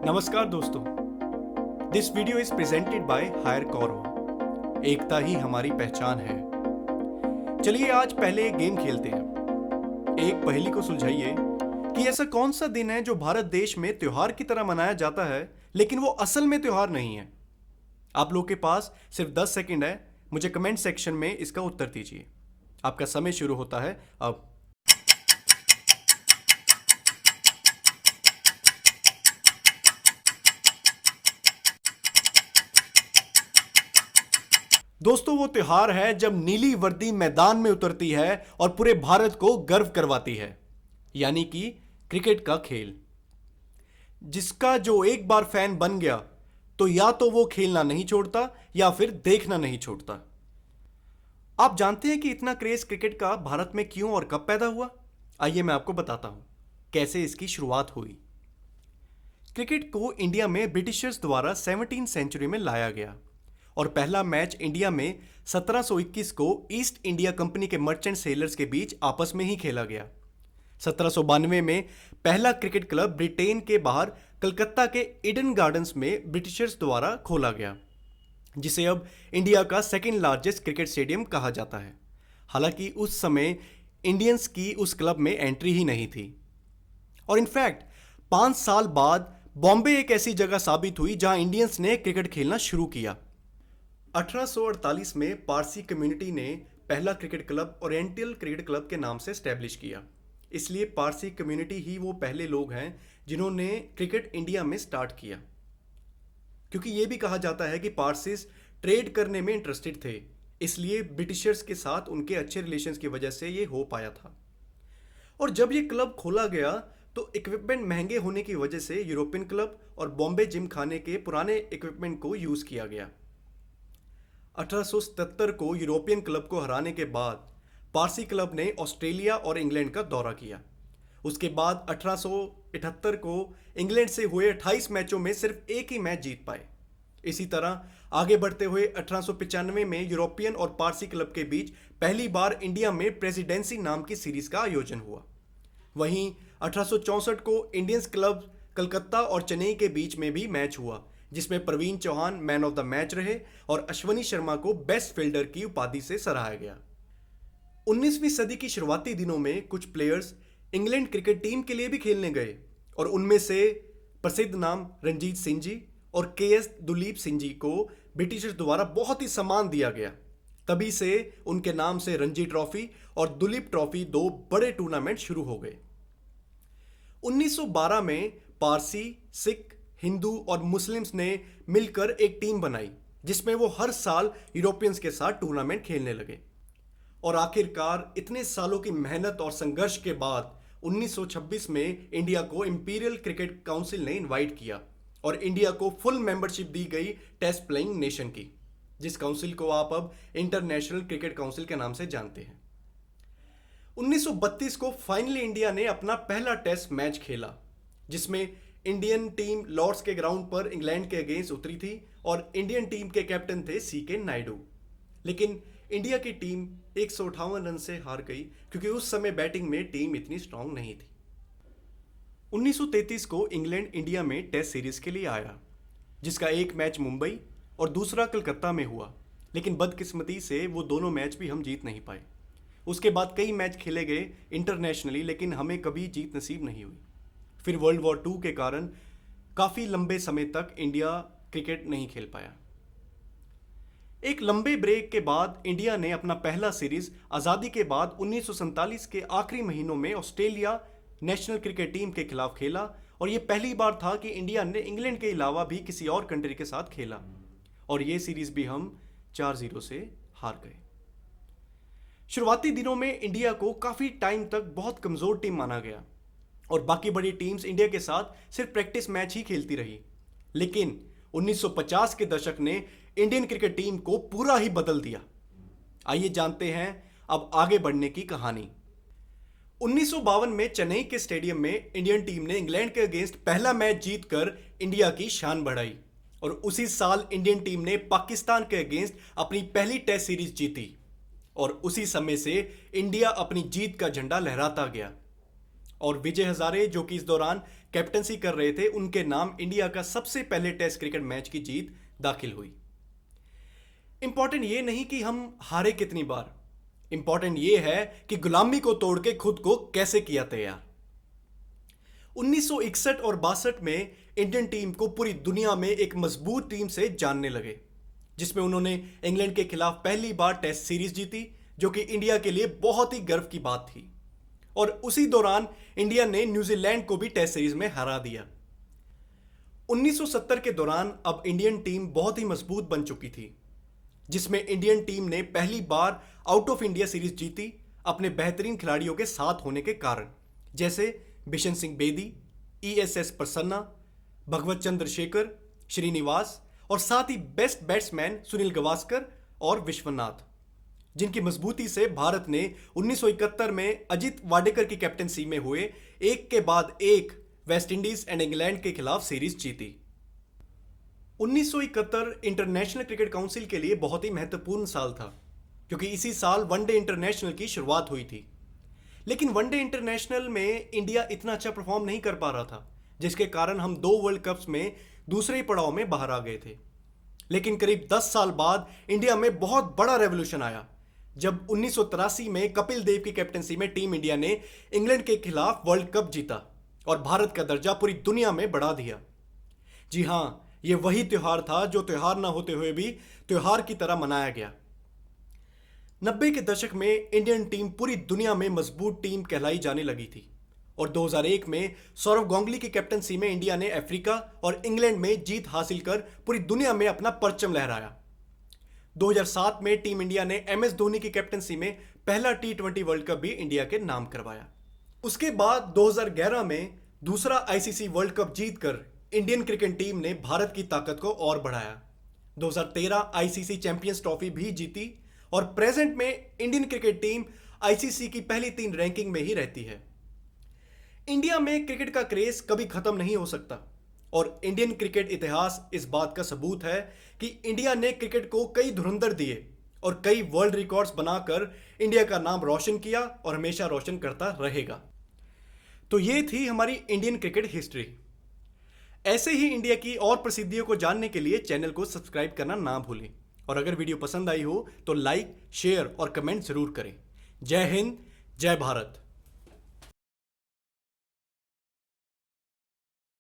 नमस्कार दोस्तों। This video is presented by हायर कौरव। एकता ही हमारी पहचान है। चलिए आज पहले एक गेम खेलते हैं। एक पहेली को सुलझाइए कि ऐसा कौन सा दिन है जो भारत देश में त्योहार की तरह मनाया जाता है लेकिन वो असल में त्योहार नहीं है। आप लोग के पास सिर्फ 10 सेकंड है। मुझे कमेंट सेक्शन में इसका उत्तर दीजिए। आपका समय शुरू होता है अब। दोस्तों, वो त्योहार है जब नीली वर्दी मैदान में उतरती है और पूरे भारत को गर्व करवाती है, यानी कि क्रिकेट का खेल, जिसका जो एक बार फैन बन गया तो या तो वो खेलना नहीं छोड़ता या फिर देखना नहीं छोड़ता। आप जानते हैं कि इतना क्रेज क्रिकेट का भारत में क्यों और कब पैदा हुआ? आइए मैं आपको बताता हूं कैसे इसकी शुरुआत हुई। क्रिकेट को इंडिया में ब्रिटिशर्स द्वारा 17वीं सेंचुरी में लाया गया और पहला मैच इंडिया में 1721 को ईस्ट इंडिया कंपनी के मर्चेंट सेलर्स के बीच आपस में ही खेला गया। 1792 में पहला क्रिकेट क्लब ब्रिटेन के बाहर कलकत्ता के ईडन गार्डन्स में ब्रिटिशर्स द्वारा खोला गया, जिसे अब इंडिया का सेकेंड लार्जेस्ट क्रिकेट स्टेडियम कहा जाता है। हालांकि उस समय इंडियंस की उस क्लब में एंट्री ही नहीं थी। और इनफैक्ट 5 साल बाद बॉम्बे एक ऐसी जगह साबित हुई जहां इंडियंस ने क्रिकेट खेलना शुरू किया। 1848 में पारसी कम्युनिटी ने पहला cricket club oriental cricket club के नाम से स्टैब्लिश किया। इसलिए पारसी कम्युनिटी ही वो पहले लोग हैं जिन्होंने क्रिकेट इंडिया में स्टार्ट किया, क्योंकि ये भी कहा जाता है कि पारसीज ट्रेड करने में इंटरेस्टेड थे, इसलिए ब्रिटिशर्स के साथ उनके अच्छे रिलेशंस की वजह से ये हो पाया था। और जब ये क्लब खोला गया तो इक्विपमेंट महंगे होने की वजह से यूरोपियन क्लब और बॉम्बे जिम खाने के पुराने इक्विपमेंट को यूज़ किया गया। 1877 को यूरोपियन क्लब को हराने के बाद पारसी क्लब ने ऑस्ट्रेलिया और इंग्लैंड का दौरा किया। उसके बाद 1878 को इंग्लैंड से हुए 28 मैचों में सिर्फ एक ही मैच जीत पाए। इसी तरह आगे बढ़ते हुए 1895 में यूरोपियन और पारसी क्लब के बीच पहली बार इंडिया में प्रेसिडेंसी नाम की सीरीज का आयोजन हुआ। वहीं 1864 को इंडियंस क्लब कलकत्ता और चेन्नई के बीच में भी मैच हुआ, जिसमें Praveen Chauhan man of the match रहे और अश्वनी शर्मा को बेस्ट फील्डर की उपाधि से सराहा गया। 19वीं सदी की शुरुआती दिनों में कुछ प्लेयर्स इंग्लैंड क्रिकेट टीम के लिए भी खेलने गए और उनमें से प्रसिद्ध नाम रणजीत सिंह जी और केएस दुलीप सिंह जी को ब्रिटिशर्स द्वारा बहुत ही सम्मान दिया गया। तभी से उनके नाम से रणजी ट्रॉफी और दुलीप ट्रॉफी दो बड़े टूर्नामेंट शुरू हो गए। 1912 में पारसी, सिख, हिंदू और मुस्लिम्स ने मिलकर एक टीम बनाई, जिसमें वो हर साल यूरोपियंस के साथ टूर्नामेंट खेलने लगे। और आखिरकार इतने सालों की मेहनत और संघर्ष के बाद 1926 में इंडिया को इंपीरियल क्रिकेट काउंसिल ने इनवाइट किया और इंडिया को फुल मेंबरशिप दी गई टेस्ट प्लेइंग नेशन की, जिस काउंसिल को आप अब इंटरनेशनल क्रिकेट काउंसिल के नाम से जानते हैं। 1932 को फाइनली इंडिया ने अपना पहला टेस्ट मैच खेला, जिसमेमें इंडियन टीम लॉर्ड्स के ग्राउंड पर इंग्लैंड के अगेंस्ट उतरी थी और इंडियन टीम के कैप्टन थे सीके नायडू। लेकिन इंडिया की टीम 158 रन से हार गई, क्योंकि उस समय बैटिंग में टीम इतनी स्ट्रांग नहीं थी। 1933 को इंग्लैंड इंडिया में टेस्ट सीरीज के लिए आया, जिसका एक मैच मुंबई और दूसरा कलकत्ता में हुआ, लेकिन बदकिस्मती से वो दोनों मैच भी हम जीत नहीं पाए। उसके बाद कई मैच खेले गए इंटरनेशनली, लेकिन हमें कभी जीत नसीब नहीं हुई। फिर वर्ल्ड वॉर 2 के कारण काफ़ी लंबे समय तक इंडिया क्रिकेट नहीं खेल पाया। एक लंबे ब्रेक के बाद इंडिया ने अपना पहला सीरीज आज़ादी के बाद 1947 के आखिरी महीनों में ऑस्ट्रेलिया नेशनल क्रिकेट टीम के खिलाफ खेला और यह पहली बार था कि इंडिया ने इंग्लैंड के अलावा भी किसी और कंट्री के साथ खेला, और ये सीरीज भी हम 4-0 से हार गए। शुरुआती दिनों में इंडिया को काफ़ी टाइम तक बहुत कमज़ोर टीम माना गया और बाकी बड़ी टीम्स इंडिया के साथ सिर्फ प्रैक्टिस मैच ही खेलती रही। लेकिन 1950 के दशक ने इंडियन क्रिकेट टीम को पूरा ही बदल दिया। आइए जानते हैं अब आगे बढ़ने की कहानी। 1952 में चेन्नई के स्टेडियम में इंडियन टीम ने इंग्लैंड के अगेंस्ट पहला मैच जीतकर इंडिया की शान बढ़ाई और उसी साल इंडियन टीम ने पाकिस्तान के अगेंस्ट अपनी पहली टेस्ट सीरीज जीती और उसी समय से इंडिया अपनी जीत का झंडा लहराता गया। और विजय हजारे जो कि इस दौरान कैप्टनसी कर रहे थे, उनके नाम इंडिया का सबसे पहले टेस्ट क्रिकेट मैच की जीत दाखिल हुई। इंपॉर्टेंट ये नहीं कि हम हारे कितनी बार, इंपॉर्टेंट ये है कि गुलामी को तोड़ के खुद को कैसे किया तैयार। 1961 और 62 में इंडियन टीम को पूरी दुनिया में एक मजबूत टीम से जानने लगे, जिसमें उन्होंने इंग्लैंड के खिलाफ पहली बार टेस्ट सीरीज जीती, जो कि इंडिया के लिए बहुत ही गर्व की बात थी। और उसी दौरान इंडिया ने न्यूजीलैंड को भी टेस्ट सीरीज में हरा दिया। 1970 के दौरान अब इंडियन टीम बहुत ही मजबूत बन चुकी थी, जिसमें इंडियन टीम ने पहली बार आउट ऑफ इंडिया सीरीज जीती अपने बेहतरीन खिलाड़ियों के साथ होने के कारण, जैसे बिशन सिंह बेदी, ESS प्रसन्ना, भगवत चंद्रशेखर, श्रीनिवास और साथ ही बेस्ट बैट्समैन सुनील गावस्कर और विश्वनाथ, जिनकी मजबूती से भारत ने 1971 में अजित वाडेकर की कैप्टनसी में हुए एक के बाद एक वेस्टइंडीज एंड इंग्लैंड के खिलाफ सीरीज जीती। 1971 इंटरनेशनल क्रिकेट काउंसिल के लिए बहुत ही महत्वपूर्ण साल था, क्योंकि इसी साल वनडे इंटरनेशनल की शुरुआत हुई थी। लेकिन वनडे इंटरनेशनल में इंडिया इतना अच्छा परफॉर्म नहीं कर पा रहा था, जिसके कारण हम 2 वर्ल्ड कप्स में दूसरे ही पड़ाव में बाहर आ गए थे। लेकिन करीब 10 साल बाद इंडिया में बहुत बड़ा रेवोल्यूशन आया, जब 1983 में कपिल देव की कैप्टनसी में टीम इंडिया ने इंग्लैंड के खिलाफ वर्ल्ड कप जीता और भारत का दर्जा पूरी दुनिया में बढ़ा दिया। जी हां, यह वही त्योहार था जो त्योहार ना होते हुए भी त्योहार की तरह मनाया गया। 90 के दशक में इंडियन टीम पूरी दुनिया में मजबूत टीम कहलाई जाने लगी थी और 2001 में सौरव गांगुली की कैप्टनसी में इंडिया ने अफ्रीका और इंग्लैंड में जीत हासिल कर पूरी दुनिया में अपना परचम लहराया। 2007 में टीम इंडिया ने MS धोनी की कैप्टनसी में पहला T20 वर्ल्ड कप भी इंडिया के नाम करवाया। उसके बाद 2011 में दूसरा ICC वर्ल्ड कप जीतकर इंडियन क्रिकेट टीम ने भारत की ताकत को और बढ़ाया। 2013 ICC चैंपियंस ट्रॉफी भी जीती और प्रेजेंट में इंडियन क्रिकेट टीम ICC की पहली 3 रैंकिंग में ही रहती है। इंडिया में क्रिकेट का क्रेज कभी खत्म नहीं हो सकता और इंडियन क्रिकेट इतिहास इस बात का सबूत है कि इंडिया ने क्रिकेट को कई धुरंधर दिए और कई वर्ल्ड रिकॉर्ड्स बनाकर इंडिया का नाम रोशन किया और हमेशा रोशन करता रहेगा। तो ये थी हमारी इंडियन क्रिकेट हिस्ट्री। ऐसे ही इंडिया की और प्रसिद्धियों को जानने के लिए चैनल को सब्सक्राइब करना ना भूलें और अगर वीडियो पसंद आई हो तो लाइक, शेयर और कमेंट जरूर करें। जय हिंद, जय भारत।